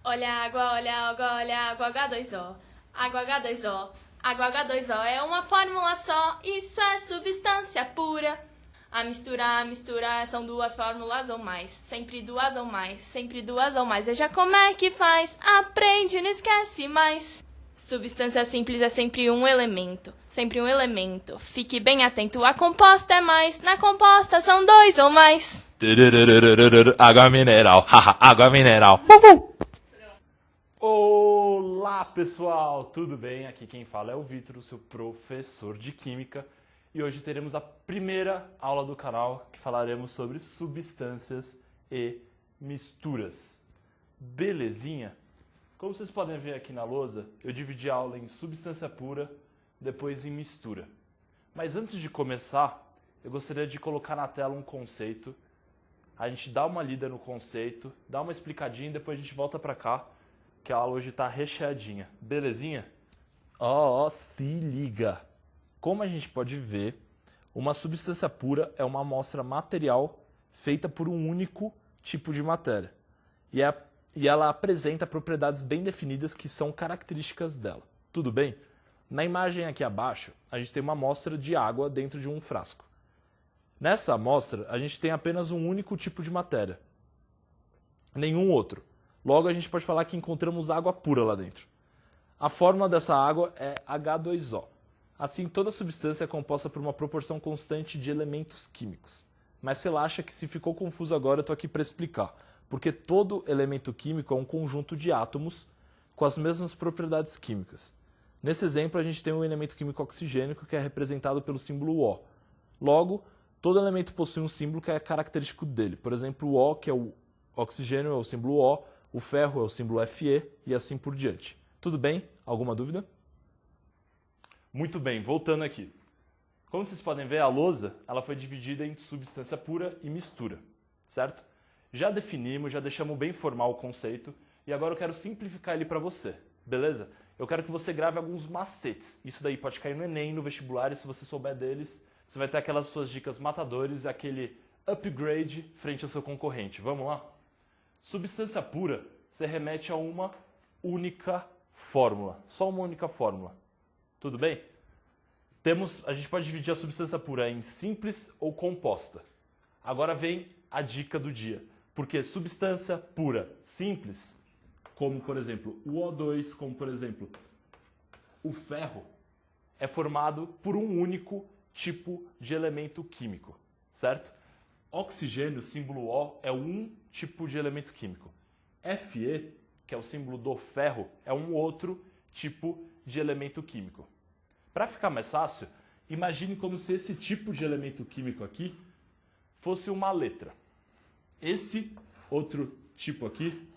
Olha a água, olha a água, olha a água H2O. Água H2O. Água H2O é uma fórmula só, isso é substância pura. A mistura são duas fórmulas ou mais. Sempre duas ou mais, sempre duas ou mais. Veja como é que faz, aprende, não esquece mais. Substância simples é sempre um elemento, sempre um elemento. Fique bem atento, a composta é mais, na composta são dois ou mais. Água mineral, haha, água mineral. Olá pessoal, tudo bem? Aqui quem fala é o Vitor, o seu professor de Química. E hoje teremos a primeira aula do canal que falaremos sobre substâncias e misturas. Belezinha? Como vocês podem ver aqui na lousa, eu dividi a aula em substância pura, depois em mistura. Mas antes de começar, eu gostaria de colocar na tela um conceito. A gente dá uma lida no conceito, dá uma explicadinha e depois a gente volta pra cá, que a aula hoje tá recheadinha. Belezinha? Ó, se liga! Como a gente pode ver, uma substância pura é uma amostra material feita por um único tipo de matéria. E ela apresenta propriedades bem definidas que são características dela. Tudo bem? Na imagem aqui abaixo, a gente tem uma amostra de água dentro de um frasco. Nessa amostra, a gente tem apenas um único tipo de matéria. Nenhum outro. Logo, a gente pode falar que encontramos água pura lá dentro. A fórmula dessa água é H2O. Assim, toda substância é composta por uma proporção constante de elementos químicos. Mas relaxa que se ficou confuso agora, eu estou aqui para explicar. Porque todo elemento químico é um conjunto de átomos com as mesmas propriedades químicas. Nesse exemplo, a gente tem o elemento químico oxigênio, que é representado pelo símbolo O. Logo, todo elemento possui um símbolo que é característico dele. Por exemplo, o O, que é o oxigênio, é o símbolo O, o ferro é o símbolo Fe e assim por diante. Tudo bem? Alguma dúvida? Muito bem, voltando aqui. Como vocês podem ver, a lousa ela foi dividida em substância pura e mistura, certo? Já definimos, já deixamos bem formal o conceito e agora eu quero simplificar ele para você, beleza? Eu quero que você grave alguns macetes. Isso daí pode cair no Enem, no vestibular, e se você souber deles, você vai ter aquelas suas dicas matadores, aquele upgrade frente ao seu concorrente. Vamos lá? Substância pura se remete a uma única fórmula, só uma única fórmula. Tudo bem? A gente pode dividir a substância pura em simples ou composta. Agora vem a dica do dia. Porque substância pura simples, como por exemplo o O2, como por exemplo o ferro, é formado por um único tipo de elemento químico, certo? Oxigênio, símbolo O, é um tipo de elemento químico. Fe, que é o símbolo do ferro, é um outro tipo de elemento químico. Para ficar mais fácil, imagine como se esse tipo de elemento químico aqui fosse uma letra. Esse outro tipo aqui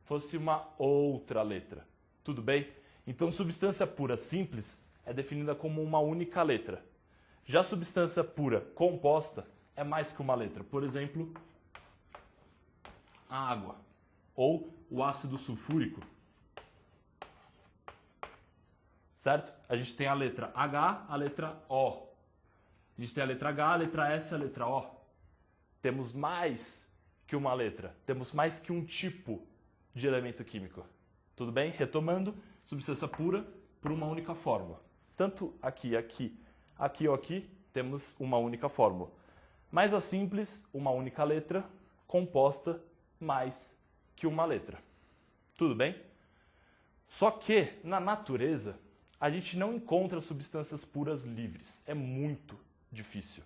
fosse uma outra letra. Tudo bem? Então, substância pura simples é definida como uma única letra. Já substância pura composta é mais que uma letra. Por exemplo, a água ou o ácido sulfúrico. Certo? A gente tem a letra H, a letra O. A gente tem a letra H, a letra S, a letra O. Temos mais que uma letra. Temos mais que um tipo de elemento químico. Tudo bem? Retomando, substância pura por uma única fórmula. Tanto aqui, aqui ou aqui, temos uma única fórmula. Mais a simples, uma única letra, composta mais que uma letra. Tudo bem? Só que, na natureza, a gente não encontra substâncias puras livres. É muito difícil.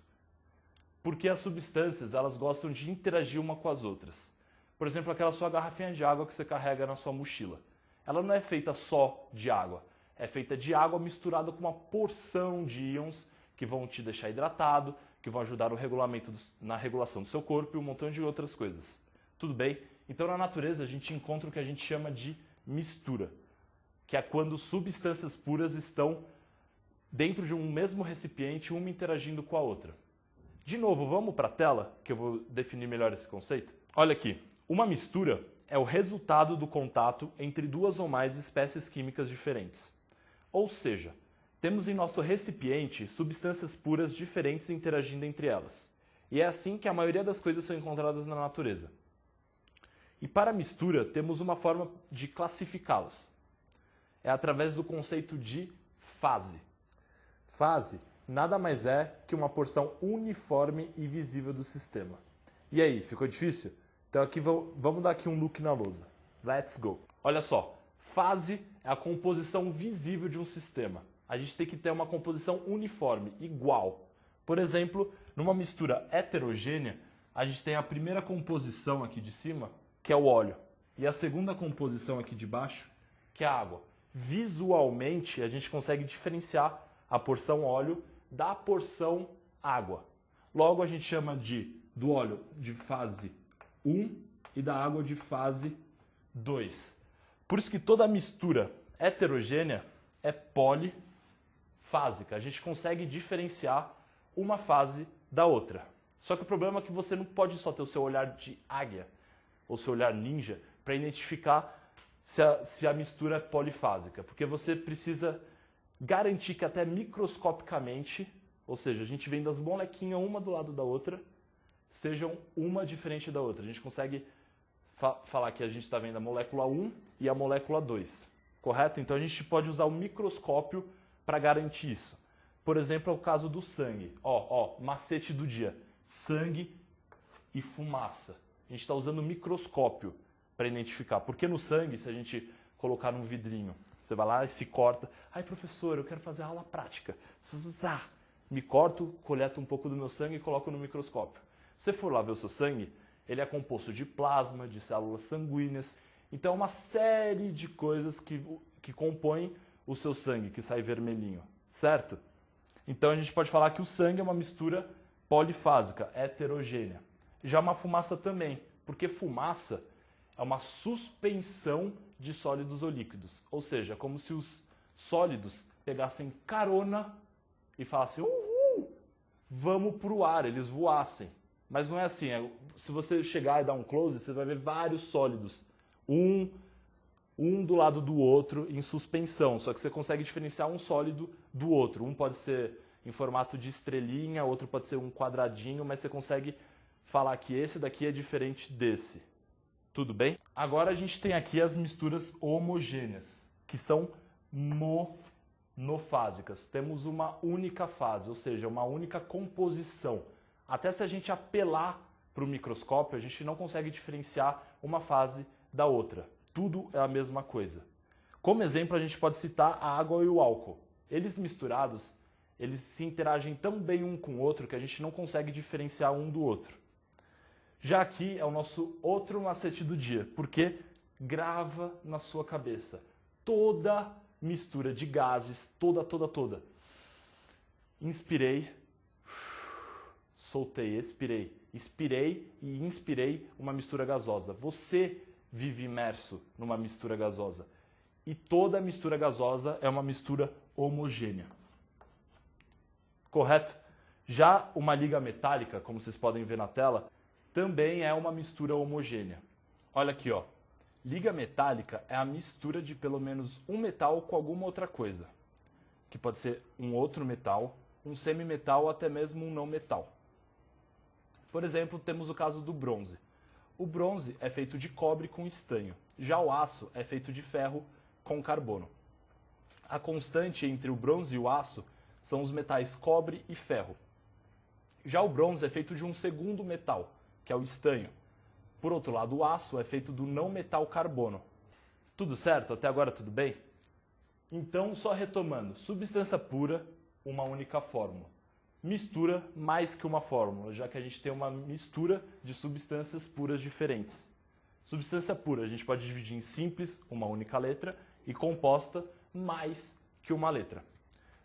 Porque as substâncias, elas gostam de interagir uma com as outras. Por exemplo, aquela sua garrafinha de água que você carrega na sua mochila. Ela não é feita só de água. É feita de água misturada com uma porção de íons que vão te deixar hidratado, que vão ajudar no regulamento na regulação do seu corpo e um montão de outras coisas. Tudo bem? Então, na natureza, a gente encontra o que a gente chama de mistura, que é quando substâncias puras estão dentro de um mesmo recipiente, uma interagindo com a outra. De novo, vamos para a tela, que eu vou definir melhor esse conceito. Olha aqui, uma mistura é o resultado do contato entre duas ou mais espécies químicas diferentes. Ou seja, temos em nosso recipiente substâncias puras diferentes interagindo entre elas. E é assim que a maioria das coisas são encontradas na natureza. E para a mistura, temos uma forma de classificá-las. É através do conceito de fase. Fase nada mais é que uma porção uniforme e visível do sistema. E aí, ficou difícil? Então aqui vamos dar aqui um look na lousa. Let's go! Olha só, fase é a composição visível de um sistema. A gente tem que ter uma composição uniforme, igual. Por exemplo, numa mistura heterogênea, a gente tem a primeira composição aqui de cima, que é o óleo, e a segunda composição aqui de baixo, que é a água. Visualmente, a gente consegue diferenciar a porção óleo da porção água. Logo, a gente chama do óleo de fase 1 e da água de fase 2. Por isso que toda mistura heterogênea é polifásica. A gente consegue diferenciar uma fase da outra. Só que o problema é que você não pode só ter o seu olhar de águia ou seu olhar ninja para identificar se a mistura é polifásica, porque você precisa garantir que até microscopicamente, ou seja, a gente vendo as molequinhas uma do lado da outra, sejam uma diferente da outra. A gente consegue falar que a gente está vendo a molécula 1 e a molécula 2, correto? Então a gente pode usar o microscópio para garantir isso. Por exemplo, é o caso do sangue. Macete do dia. Sangue e fumaça. A gente está usando o microscópio para identificar. Porque no sangue, se a gente colocar num vidrinho, você vai lá e se corta. Ai, professor, eu quero fazer aula prática. Me corto, coleto um pouco do meu sangue e coloco no microscópio. Se você for lá ver o seu sangue, ele é composto de plasma, de células sanguíneas. Então, é uma série de coisas que compõem o seu sangue, que sai vermelhinho, certo? Então, a gente pode falar que o sangue é uma mistura polifásica, heterogênea. Já uma fumaça também, porque fumaça é uma suspensão de sólidos ou líquidos. Ou seja, como se os sólidos pegassem carona e falassem, vamos para o ar, eles voassem. Mas não é assim, se você chegar e dar um close, você vai ver vários sólidos, um do lado do outro em suspensão, só que você consegue diferenciar um sólido do outro. Um pode ser em formato de estrelinha, outro pode ser um quadradinho, mas você consegue falar que esse daqui é diferente desse. Tudo bem? Agora a gente tem aqui as misturas homogêneas, que são monofásicas. Temos uma única fase, ou seja, uma única composição. Até se a gente apelar para o microscópio, a gente não consegue diferenciar uma fase da outra. Tudo é a mesma coisa. Como exemplo, a gente pode citar a água e o álcool. Eles misturados, eles se interagem tão bem um com o outro que a gente não consegue diferenciar um do outro. Já aqui é o nosso outro macete do dia, porque grava na sua cabeça. Toda mistura de gases, toda. Inspirei, soltei, expirei. Expirei e inspirei uma mistura gasosa. Você vive imerso numa mistura gasosa. E toda mistura gasosa é uma mistura homogênea. Correto? Já uma liga metálica, como vocês podem ver na tela, também é uma mistura homogênea. Olha aqui, ó. Liga metálica é a mistura de pelo menos um metal com alguma outra coisa. Que pode ser um outro metal, um semimetal ou até mesmo um não metal. Por exemplo, temos o caso do bronze. O bronze é feito de cobre com estanho. Já o aço é feito de ferro com carbono. A constante entre o bronze e o aço são os metais cobre e ferro. Já o bronze é feito de um segundo metal, que é o estanho. Por outro lado, o aço é feito do não metal carbono. Tudo certo? Até agora tudo bem? Então, só retomando, substância pura, uma única fórmula. Mistura, mais que uma fórmula, já que a gente tem uma mistura de substâncias puras diferentes. Substância pura a gente pode dividir em simples, uma única letra, e composta, mais que uma letra.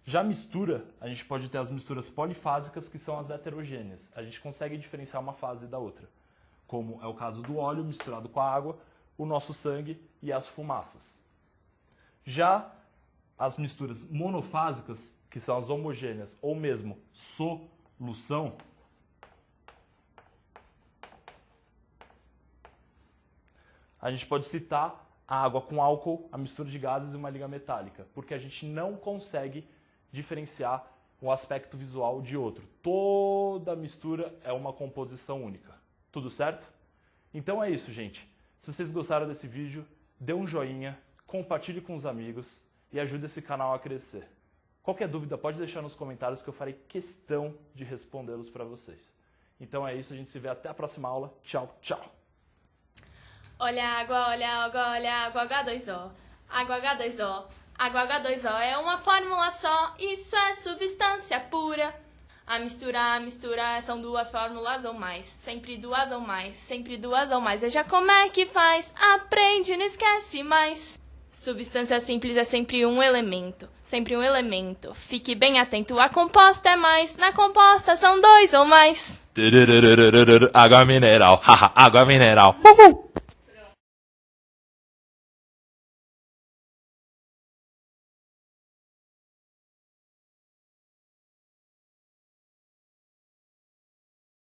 Já mistura, a gente pode ter as misturas polifásicas, que são as heterogêneas. A gente consegue diferenciar uma fase da outra, como é o caso do óleo misturado com a água, o nosso sangue e as fumaças. Já as misturas monofásicas, que são as homogêneas, ou mesmo solução, a gente pode citar a água com álcool, a mistura de gases e uma liga metálica, porque a gente não consegue diferenciar um aspecto visual de outro. Toda mistura é uma composição única. Tudo certo? Então é isso, gente. Se vocês gostaram desse vídeo, dê um joinha, compartilhe com os amigos e ajude esse canal a crescer. Qualquer dúvida pode deixar nos comentários que eu farei questão de respondê-los para vocês. Então é isso, a gente se vê até a próxima aula. Tchau, tchau! Olha a água, água H2O. Água H2O, água H2O é uma fórmula só, isso é substância pura. A mistura são duas fórmulas ou mais, sempre duas ou mais, sempre duas ou mais. Veja como é que faz, aprende, não esquece mais. Substância simples é sempre um elemento, sempre um elemento. Fique bem atento, a composta é mais, na composta são dois ou mais. Água mineral, haha, água mineral. Uhul.